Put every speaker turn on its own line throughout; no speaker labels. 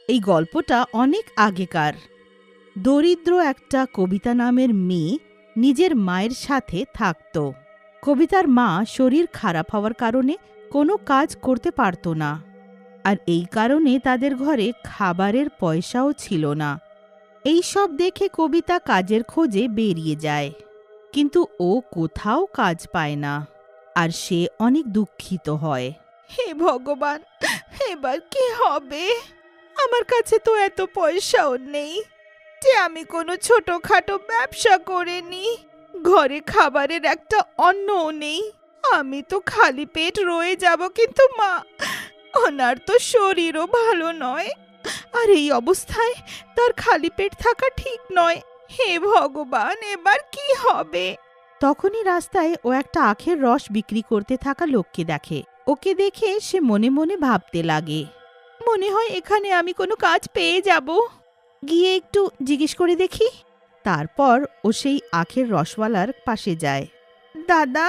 এই গল্পটা অনেক আগেকার। দরিদ্র একটা কবিতা নামের মেয়ে নিজের মায়ের সাথে থাকত। কবিতার মা শরীর খারাপ হওয়ার কারণে কোনো কাজ করতে পারত না, আর এই কারণে তাদের ঘরে খাবারের পয়সাও ছিল না। এই সব দেখে কবিতা কাজের খোঁজে বেরিয়ে যায়, কিন্তু ও কোথাও কাজ পায় না, আর সে অনেক দুঃখিত হয়। হে ভগবান, এবার কি হবে? আমার কাছে তো এত পয়সাও নেই যে আমি কোনো ছোটখাটো ব্যবসা করে নিই। ঘরে খাবারের একটা অন্নও নেই। আমি তো খালি পেট রয়ে যাব, কিন্তু মা, ওনার তো শরীরও ভালো নয়, আর এই অবস্থায় তার খালি পেট থাকা ঠিক নয়। হে ভগবান, এবার কি হবে? তখনই রাস্তায় ও একটা আখের রস বিক্রি করতে থাকা লোককে দেখে। ওকে দেখে সে মনে মনে ভাবতে লাগে, মনে হয় এখানে আমি কোনো কাজ পেয়ে যাব। গিয়ে একটু জিজ্ঞেস করে দেখি। তারপর ও সেই আখের রসওয়ালার পাশে যায়। দাদা,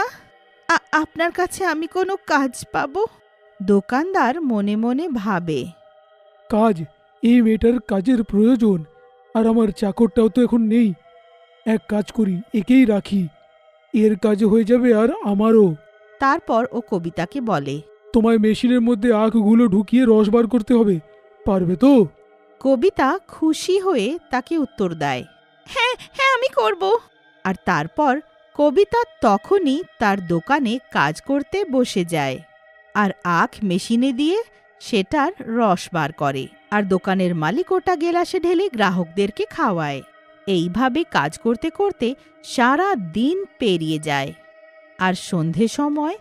আপনার কাছে আমি কোনো কাজ পাবো? দোকানদার মনে মনে ভাবে,
কাজ? এই মেয়েটার কাজের প্রয়োজন, আর আমার চাকরটাও তো এখন নেই। এক কাজ করি, একেই রাখি, এর কাজ হয়ে যাবে আর আমারও।
তারপর ও কবিতাকে বলে,
তোমায় মেশিনের মধ্যে আখগুলো ঢুকিয়ে রস বার করতে হবে, পারবে তো?
কবিতা খুশি হয়ে তাকে উত্তর দেয়, হ্যাঁ হ্যাঁ, আমি করব। আর তারপর কবিতা তখনই তার দোকানে কাজ করতে বসে যায়, আর আখ মেশিনে দিয়ে সেটার রস বার করে, আর দোকানের মালিক ওটা গেলাসে ঢেলে গ্রাহকদেরকে খাওয়ায়। এইভাবে কাজ করতে করতে সারা দিন পেরিয়ে যায়, আর সন্ধে সময়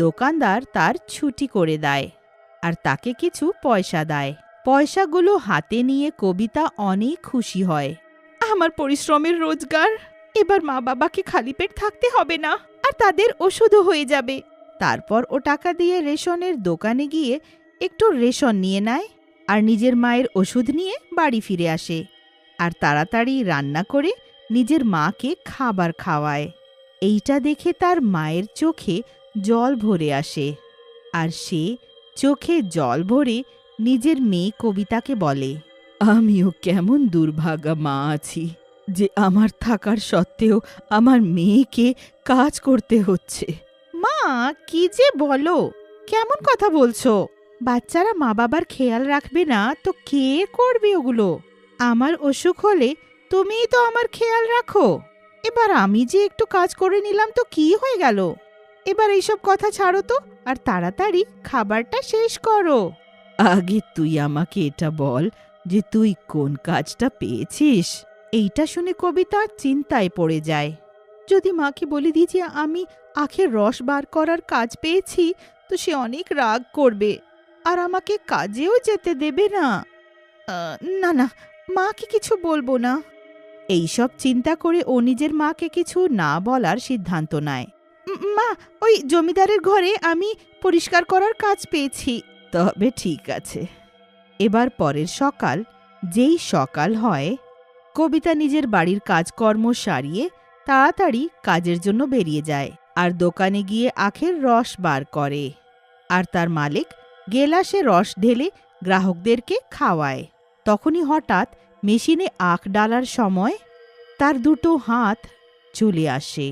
দোকানদার তার ছুটি করে দেয়, আর তাকে কিছু পয়সা দেয়। পয়সাগুলো হাতে নিয়ে কবিতা অনেক খুশি হয়। আমার পরিশ্রমের রোজগার, এবার মা বাবাকে খালি পেট থাকতে হবে না, আর তাদের ওষুধও হয়ে যাবে। তারপর ও টাকা দিয়ে রেশনের দোকানে গিয়ে একটু রেশন নিয়ে নেয়, আর নিজের মায়ের ওষুধ নিয়ে বাড়ি ফিরে আসে, আর তাড়াতাড়ি রান্না করে নিজের মাকে খাবার খাওয়ায়। এইটা দেখে তার মায়ের চোখে জল ভরে আসে, আর সে চোখে জল ভরে নিজের মেয়ে কবিতাকে বলে, আমিও কেমন দুর্ভাগা মা আছি যে আমার থাকার সত্ত্বেও আমার মেয়েকে কাজ করতে হচ্ছে। মা, কি যে বলো, কেমন কথা বলছো? বাচ্চারা মা বাবার খেয়াল রাখবে না তো কে করবে ওগুলো? আমার অসুখ হলে তুমিই তো আমার খেয়াল রাখো। এবার আমি যে একটু কাজ করে নিলাম তো কি হয়ে গেল? এবার এইসব কথা ছাড়ো তো, আর তাড়াতাড়ি খাবারটা শেষ করো। আগে তুই আমাকে এটা বল যে তুই কোন কাজটা পেয়েছিস। এইটা শুনে কবিতা চিন্তায় পড়ে যায়। যদি মাকে বলে দিই যে আমি আখের রস বার করার কাজ পেয়েছি, তো সে অনেক রাগ করবে, আর আমাকে কাজেও যেতে দেবে না। না না, মাকে কিছু বলবো না। এইসব চিন্তা করে ও নিজের মাকে কিছু না বলার সিদ্ধান্ত নেয়। মা, ওই জমিদারের ঘরে আমি পরিষ্কার করার কাজ পেয়েছি। তবে ঠিক আছে। এবার পরের সকাল, যেই সকাল হয়, কবিতা নিজের বাড়ির কাজকর্ম সারিয়ে তাড়াতাড়ি কাজের জন্য বেরিয়ে যায়, আর দোকানে গিয়ে আখের রস বার করে, আর তার মালিক গেলাসে রস ঢেলে গ্রাহকদেরকে খাওয়ায়। তখনই হঠাৎ মেশিনে আখ ডালার সময় তার দুটো হাত চলে আসে,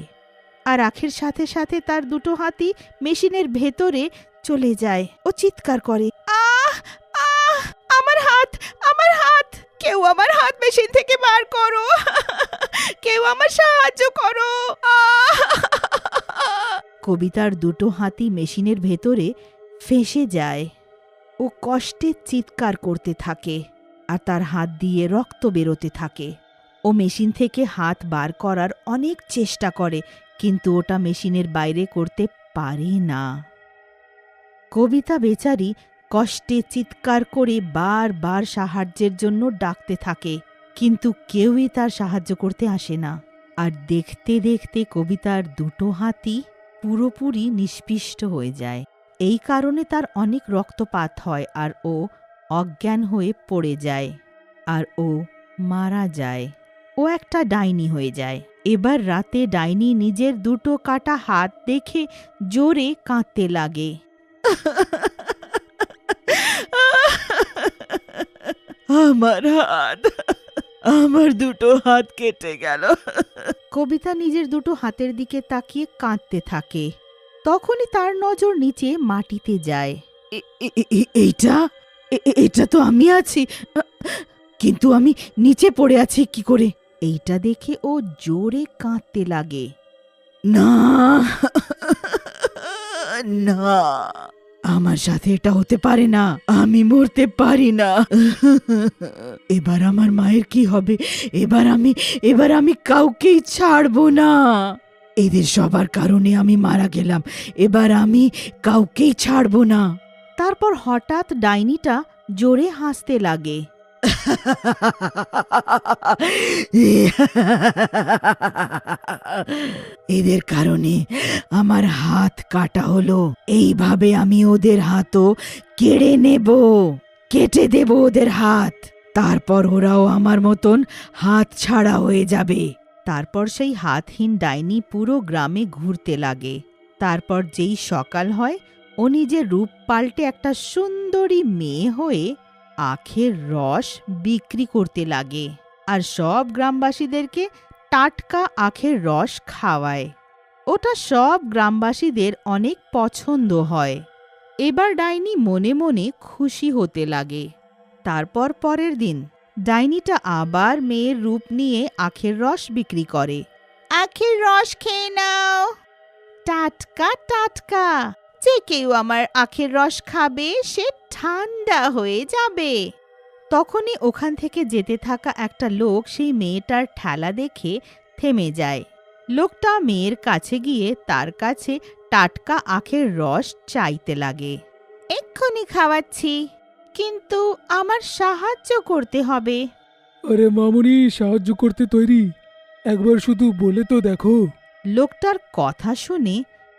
আর আখের সাথে সাথে তার দুটো হাতই মেশিনের ভেতরে চলে যায়। ও চিৎকার করে, আহ আহ, আমার হাত, আমার হাত! কেউ আমার হাত মেশিন থেকে বার করো! কেউ আমার সাহায্য করো! কবিতার দুটো হাতই মেশিনের ভেতরে ফেঁসে যায়। ও কষ্টে চিৎকার করতে থাকে, আর তার হাত দিয়ে রক্ত বেরোতে থাকে। ও মেশিন থেকে হাত বার করার অনেক চেষ্টা করে, কিন্তু ওটা মেশিনের বাইরে করতে পারে না। কবিতা বেচারি কষ্টে চিৎকার করে বারবার সাহায্যের জন্য ডাকতে থাকে, কিন্তু কেউই তার সাহায্য করতে আসে না। আর দেখতে দেখতে কবিতার দুটো হাতই পুরোপুরি নিষ্পিষ্ট হয়ে যায়। এই কারণে তার অনেক রক্তপাত হয়, আর ও অজ্ঞান হয়ে পড়ে যায়, আর ও মারা যায়। ও একটা ডাইনি হয়ে যায়। এবার রাতে ডাইনি নিজের দুটো কাটা হাত দেখে জোরে কাঁদতে লাগে। আমার হাত, আমার দুটো হাত কেটে গেল। কবিতা নিজের দুটো হাতের দিকে তাকিয়ে কাঁদতে থাকে। তখনই তার নজর নিচে মাটিতে যায়। এইটা এটা তো আমি আছি, কিন্তু আমি নিচে পড়ে আছি কি করে? এইটা দেখে ও জোরে কাঁদতে লাগে। না না, আমার সাথে এটা হতে পারে না, আমি মরতে পারি না। এবার আমার মায়ের কি হবে? এবার আমি কাউকেই ছাড়বো না। এদের সবার কারণে আমি মারা গেলাম, এবার আমি কাউকেই ছাড়বো না। তারপর হঠাৎ ডাইনিটা জোরে হাসতে লাগে। এদের কারণে আমার হাত কাটা হলো, এইভাবে আমি ওদের হাতও কেটে দেব ওদের হাত। তারপর ওরাও আমার মতন হাত ছাড়া হয়ে যাবে। তারপর সেই হাতহীন ডাইনি পুরো গ্রামে ঘুরতে লাগে। তারপর যেই সকাল হয়, ও নিজের রূপ পাল্টে একটা সুন্দরী মেয়ে হয়ে আখের রস বিক্রি করতে লাগে আর সব গ্রামবাসীদেরকে টাটকা আখের রস খাওয়ায়। ওটা সব গ্রামবাসীদের অনেক পছন্দ হয়। এবার ডাইনি মনে মনে খুশি হতে লাগে। তারপর পরের দিন ডাইনিটা আবার মেয়ের রূপ নিয়ে আখের রস বিক্রি করে। আখের রস খেয়ে নাও, টাটকা টাটকা, যে কেউ আমার আখের রস খাবে সে ঠান্ডা হয়ে যাবে। তখনই ওখান থেকে যেতে থাকা একটা লোক সেই মেয়েটার ঠেলা দেখে থেমে যায়। লোকটা মেয়ের কাছে গিয়ে তার কাছে টাটকা আখের রস চাইতে লাগে। এক্ষুনি খাওয়াচ্ছি, কিন্তু আমার সাহায্য করতে হবে।
আরে মামুনি, সাহায্য করতে তৈরি, একবার শুধু বলে তো দেখো।
লোকটার কথা শুনে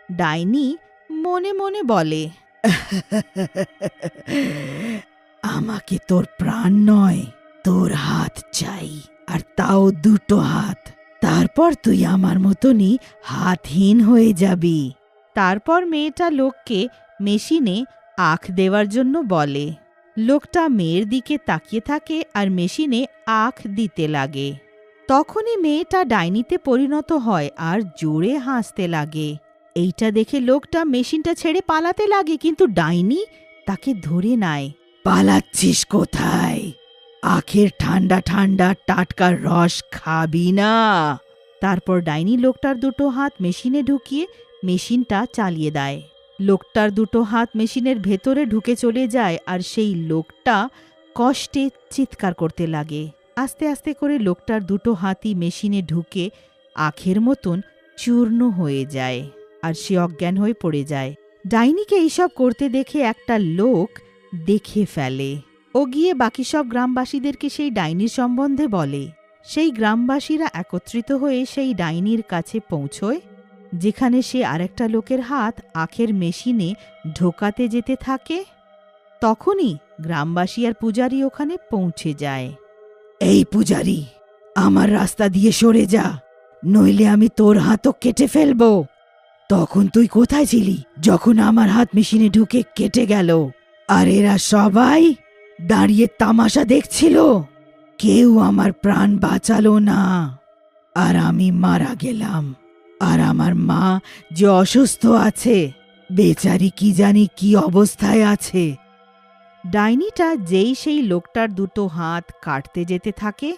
ডাইনি মনে মনে বলে, আমাকে তোর প্রাণ নয়, তোর হাত চাই, আর তাও দুটো হাত। তারপর তুই আমার মতনই হাতহীন হয়ে যাবি। তারপর মেয়েটা লোককে মেশিনে আখ দেওয়ার জন্য বলে। লোকটা মেয়ের দিকে তাকিয়ে থাকে আর মেশিনে আখ দিতে লাগে। তখনই মেয়েটা ডাইনিতে পরিণত হয় আর জোরে হাসতে লাগে। এইটা দেখে লোকটা মেশিনটা ছেড়ে পালাতে লাগে, কিন্তু ডাইনি তাকে ধরে নেয়। পালাচ্ছিস কোথায়? আখের ঠান্ডা ঠান্ডা টাটকা রস খাবি না? তারপর ডাইনি লোকটার দুটো হাত মেশিনে ঢুকিয়ে মেশিনটা চালিয়ে দেয়। লোকটার দুটো হাত মেশিনের ভেতরে ঢুকে চলে যায় আর সেই লোকটা কষ্টে চিৎকার করতে লাগে। আস্তে আস্তে করে লোকটার দুটো হাতই মেশিনে ঢুকে আখের মতন চূর্ণ হয়ে যায় আর সে অজ্ঞান হয়ে পড়ে যায়। ডাইনিকে এইসব করতে দেখে একটা লোক দেখে ফেলে। ও গিয়ে বাকি সব গ্রামবাসীদেরকে সেই ডাইনির সম্বন্ধে বলে। সেই গ্রামবাসীরা একত্রিত হয়ে সেই ডাইনির কাছে পৌঁছয়, যেখানে সে আরেকটা লোকের হাত আখের মেশিনে ঢোকাতে যেতে থাকে। তখনই গ্রামবাসী আর পূজারী ওখানে পৌঁছে যায়। এই পূজারী, আমার রাস্তা দিয়ে সরে যা, নইলে আমি তোর হাতও কেটে ফেলবো। তখন তুই কোথায় ছিলি যখন আমার হাত মেশিনে ঢুকে কেটে গেল? আর এরা সবাই দাঁড়িয়ে তামাশা দেখছিল, কেউ আমার প্রাণ বাঁচালো না, আর আমি মারা গেলাম। আর আমার মা যে অসুস্থ আছে, বেচারি কি জানি কি অবস্থায় আছে। ডাইনিটা যেই সেই লোকটার দুটো হাত কাটতে যেতে থাকে,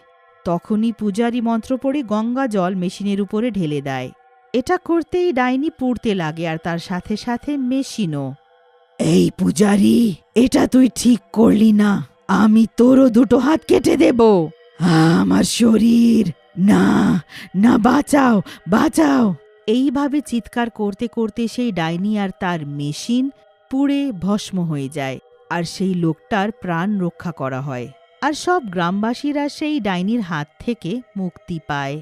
তখনই পূজারী মন্ত্র পড়ে গঙ্গা জল মেশিনের উপরে ঢেলে দেয়। এটা করতেই ডাইনি পুড়তে লাগে আর তার সাথে সাথে মেশিনও। এই পূজারী, এটা তুই ঠিক করলি না, আমি তোরও দুটো হাত কেটে দেব। আমার শরীর, না না, বাঁচাও বাঁচাও। এইভাবে চিৎকার করতে করতে সেই ডাইনি আর তার মেশিন পুড়ে ভস্ম হয়ে যায় আর সেই লোকটার প্রাণ রক্ষা করা হয় আর সব গ্রামবাসীরা সেই ডাইনির হাত থেকে মুক্তি পায়।